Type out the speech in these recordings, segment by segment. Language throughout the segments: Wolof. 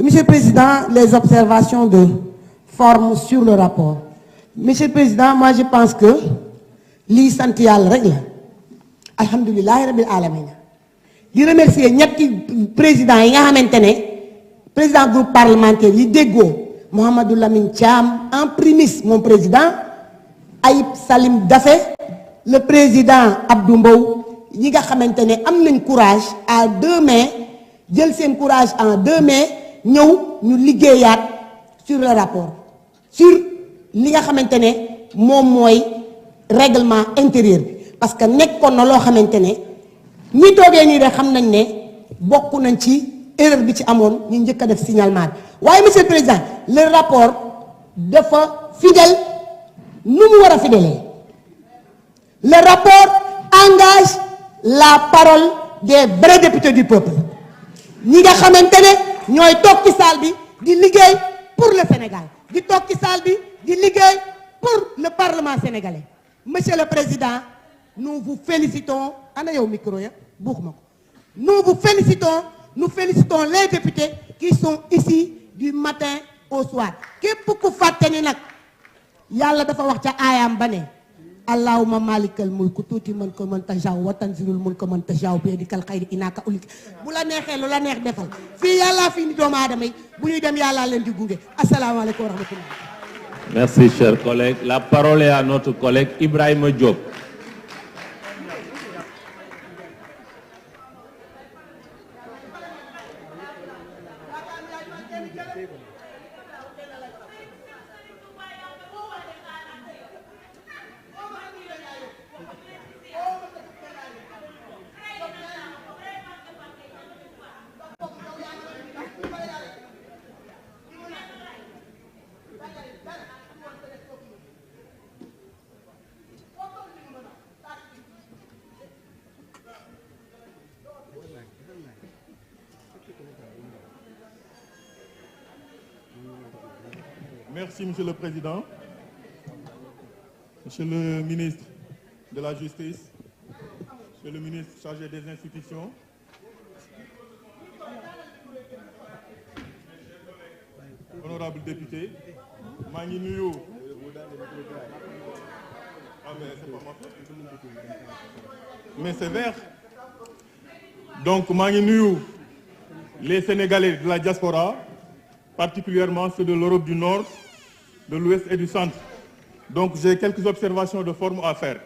Monsieur le Président, les observations de forme sur le rapport. Monsieur le Président, moi je pense que lii sant yàlla rek la alhamdulilahi rabil alamin di remercier ñetti président yi nga xamante ne président groupe parlementaire yi déggoo Mouhamadou Lamine Thiam en primis mon président Ayib Salim Daffé le président Abdou Mbow ñi nga xamante ne am nañ courage à deux mains jël seen courage en deux mains ñëw ñu liggéeyaat sur le rapport sur li nga xamante ne moom mooy règlement intérieur bi parce que nekkoon na loo xamante ne ñi toogee nii rek xam nañ ne bokk nañ ci erreur bi ci amoon ñu njëkk a def signalement bi waaye monsieur le président le rapport dafa fidèle nu mu war a fidèle le rapport engage la parole des vrais députés du peuple ñi nga xamante ne ñooy toog ci salle bi di liggéey pour le Sénégal di toog ci salle bi di liggéey pour le Parlement sénégalais monsieur le président nous vous félicitons ana yow micro ya buuxuma ko nous félicitons les députés qui sont ici du matin au soir képp ku fàtte ni nag yàlla dafa wax ca aayaam ba ne allahumma malikal mulk tuuti mën ko mën tajaw wa tanzilul mulk mën tajaw bi yadikal xayri inaaka ulik bu la neexee lu la neex defal fii yàllaa fii ni doomu aadama yi bu ñuy dem yàllaa leen di gunge asalaamaaleykum wa rahmatullah. Merci, chers collègues. La parole est à notre collègue Ibrahima Diop. Merci, Monsieur le Président. Monsieur le ministre de la Justice, Monsieur le ministre chargé des institutions, honorables députés, maa ngi nuyu. Ah mais c'est pas ma faute. Mais c'est vert. Donc maa ngi nuyu les Sénégalais de la diaspora, particulièrement ceux de l'Europe du Nord, de l'Ouest et du Centre. Donc j'ai quelques observations de forme à faire.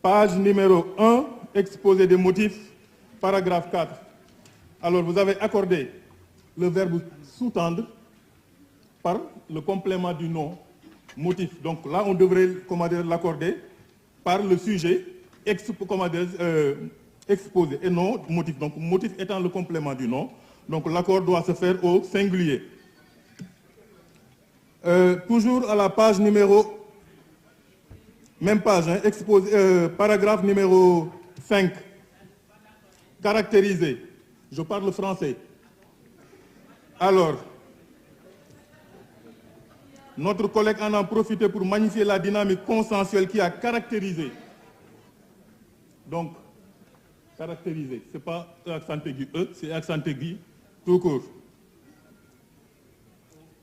Page numéro 1, exposé des motifs, paragraphe 4. Alors vous avez accordé le verbe sous-tendre par le complément du nom, motif. Donc là on devrait l'accorder par le sujet exposé et non motif. Donc motif étant le complément du nom. Donc l'accord doit se faire au singulier. Toujours à la page numéro, même page, hein, paragraphe numéro 5, caractérisé. Je parle français. Alors, notre collègue en a profité pour magnifier la dynamique consensuelle qui a caractérisé. Donc, caractérisé, c'est pas accent aigu E, c'est accent aigu tout court.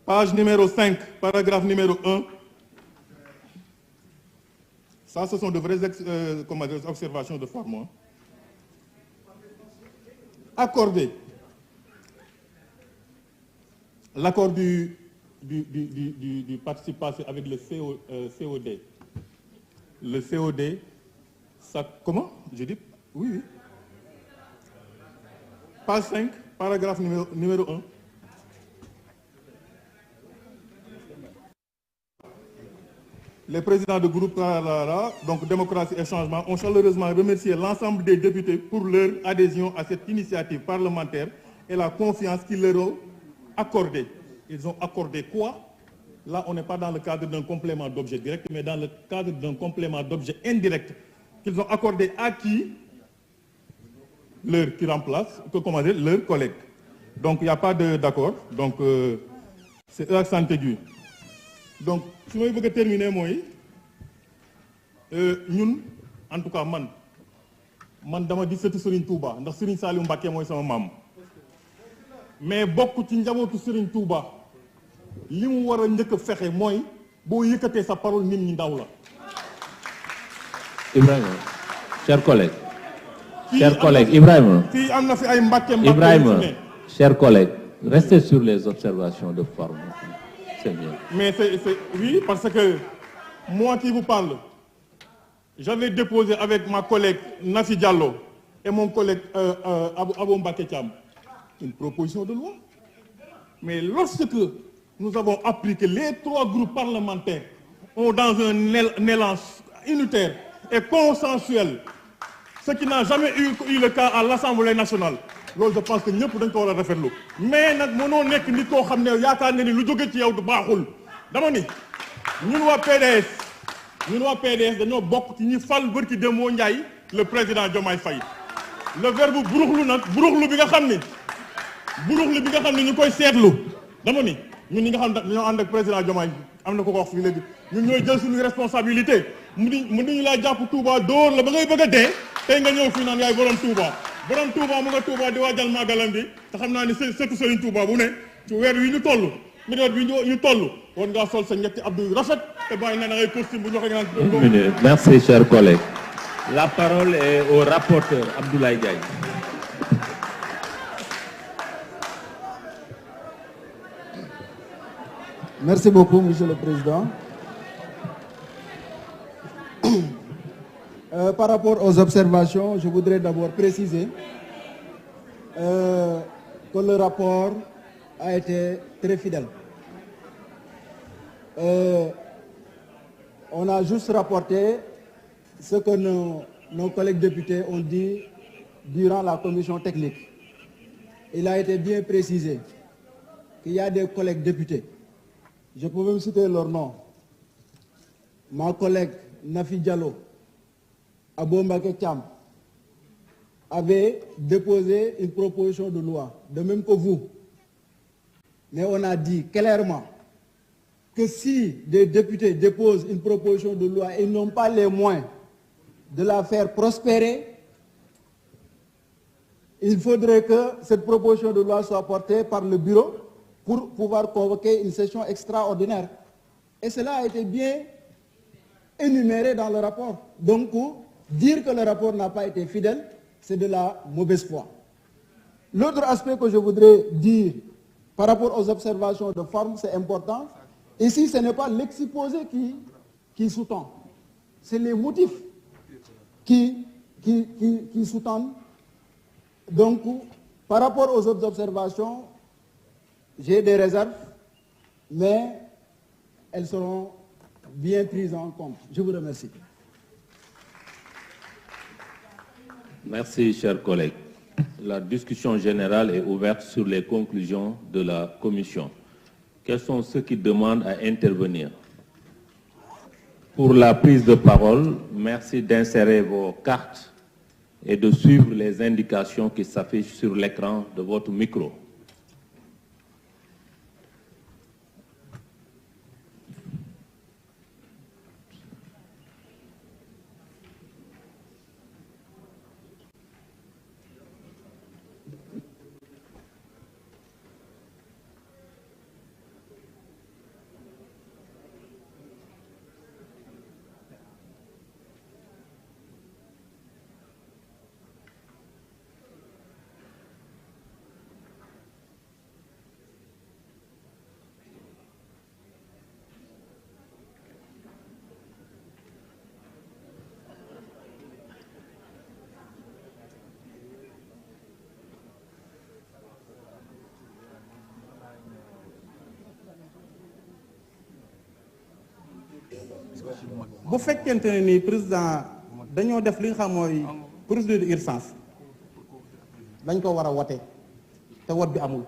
Page numéro 5, paragraphe numéro 1. Ça, ce sont de vraies observations de forme. Accorder l'accord du participe passé avec le COD. Le COD, ça, comment? Je dis, oui. Page 5, paragraphe numéro 1. Les présidents de groupe donc Démocratie et Changement, ont chaleureusement remercié l'ensemble des députés pour leur adhésion à cette initiative parlementaire et la confiance qu'ils leur ont accordée. Ils ont accordé quoi? Là, on n'est pas dans le cadre d'un complément d'objet direct, mais dans le cadre d'un complément d'objet indirect qu'ils ont accordé à qui? Qui remplace, leurs collègues. Donc, il n'y a pas d'accord. Donc, c'est accent aigu. Donc, su may bëgg a terminer mooy ñun en tout cas man dama di sëtu Serigne Touba ndax Serigne Saliou Mbacké mooy sama maam mais bokk ci njabootu Serigne Touba li mu war a njëkk a fexe mooy boo yëkkatee sa parole nit ñi ndaw la. Ibrahima, chers collègues. Chers collègues, Ibrahima. fii am na fi ay mbàkke Ibrahima, chers collègues, restez sur les observations de forme. C'est mieux. Mais oui, parce que moi qui vous parle, j'avais déposé avec ma collègue Nafi Diallo et mon collègue Abou Mbacké Thiam une proposition de loi. Mais lorsque nous avons appris que les 3 groupes parlementaires ont dans un élan unitaire et consensuel, ce qui n'a jamais eu le cas à l'Assemblée nationale, loolu je pense que ñëpp dañ ko war a rafetlu. Mais nag mënoo nekk nit koo xam ne yaakaar nga ni lu jóge ci yow du baaxul. Dama ni ñun waa PDS dañoo bokk ci ñi fal bërki Demba Ndiaye le président Diomaye Faye. Le verbe buruxlu nag buruxlu bi nga xam ne ñu koy seetlu dama ni ñun ñi nga xam ne dañoo ànd ak président Diomaye am na ko wax fii léegi ñun ñooy jël suñu responsabilité mu ñu laa jàpp Touba dóor la ba ngay bëgg a dee tey nga ñëw fii naan yaay borom Touba mu nga Touba di waajal màggalam bi te xam naa ni surtout Serigne Touba bu ne ci weer wi ñu toll minute bi ñu toll war ngaa sol sa ñetti abdou yu rafet te bàyyi na da ngay costume bu ñu waxee nga Une minute. Merci, chers collègues. La parole est au rapporteur Abdoulaye Diagne. Merci beaucoup, Monsieur le Président. Par rapport aux observations, je voudrais d'abord préciser que le rapport a été très fidèle. On a juste rapporté ce que nos collègues députés ont dit durant la commission technique. Il a été bien précisé qu'il y a des collègues députés. Je peux même citer leur nom. Ma collègue Nafi Diallo, Abou Mbacké Thiam, avait déposé une proposition de loi, de même que vous. Mais on a dit clairement que si des députés déposent une proposition de loi et n'ont pas les moyens de la faire prospérer, il faudrait que cette proposition de loi soit portée par le bureau pour pouvoir convoquer une session extraordinaire. Et cela a été bien énuméré dans le rapport. Donc, dire que le rapport n'a pas été fidèle, c'est de la mauvaise foi. L'autre aspect que je voudrais dire par rapport aux observations de forme, c'est important. Ici, ce n'est pas l'exposé qui sous-tend, c'est les motifs qui sous-tendent. Donc, par rapport aux autres observations, j'ai des réserves, mais elles seront bien prises en compte. Je vous remercie. Merci, chers collègues. La discussion générale est ouverte sur les conclusions de la commission. Quels sont ceux qui demandent à intervenir? Pour la prise de parole, merci d'insérer vos cartes et de suivre les indications qui s'affichent sur l'écran de votre micro. bu fekkente ne ni président dañoo def li nga xam mooy procédure d'urgence dañ ko war a wote te wot bi amul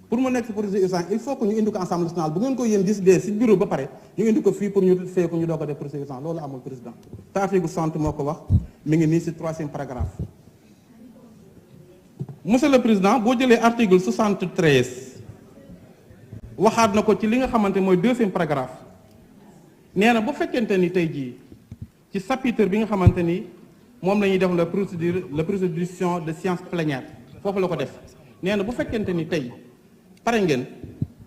pour mu nekk ci procédure d'urgence il faut que ñu indi ko Assemblée nationale bu ngeen ko yéen décidé ci bureau ba pare ñu indi ko fii pour ñu fee ko ñu doog a def procédure d'urgence loolu amul président te article 60 moo ko wax mi ngi nii ci 3e paragraphe. Monsieur le président boo jëlee article 73 waxaat na ko ci li nga xamante mooy 2e paragraphe. nee na bu fekkente ni tey jii ci chapitre bi nga xamante ni moom la ñuy def la procédure de séance plénière foofu la ko def nee na bu fekkente ni tey pare ngeen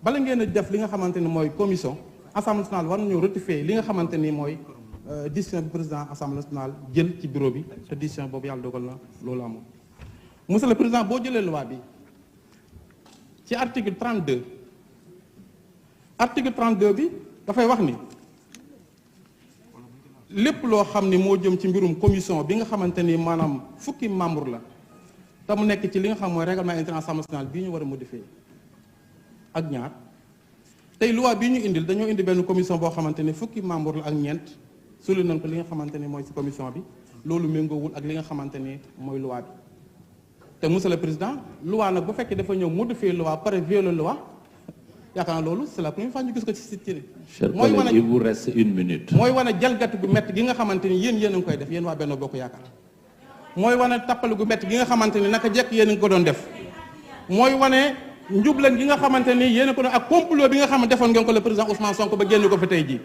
bala ngeen a def li nga xamante ni mooy commission assemblée nationale war nañoo ratifier li nga xamante ni mooy décision bi président assemblée nationale jël ci bureau bi te décision boobu yàlla dogal na loolu amul. monsieur le président boo jëlee loi bi ci article 32 bi dafay wax ni lépp loo xam ni moo jëm ci mbirum commission bi nga xamante ni maanaam fukki membre la te mu nekk ci li nga xam mooy règlement intérieur assemblée nationale bii ñu war a modifier ak ñaar tey loi bii ñu indil dañoo indi benn commission boo xamante ni fukki membre la ak ñeent sulu nañ ko li nga xamante ni mooy ci commission bi loolu méngoowul ak li nga xamante ni mooy loi bi te monsieur le président loi nag bu fekkee dafa ñëw modifier loi pare violer loi yaakaar naa loolu c'est la première fois ñu gis ko ci ci Chers collègues, il vous reste 1 minute. mooy wane jalgati gu métti gi nga xamante ni yéen a ngi koy def yéen waa Benno Bokk Yaakaar mooy wane tappale gu métti gi nga xamante ni naka jekk yéen a ngi ko doon def mooy wane njublan gi nga xamante ni yéen a ko doon ak complot bi nga xam ne defoon ngeen ko le président Ousmane Sonko ba génn ko fi tey jii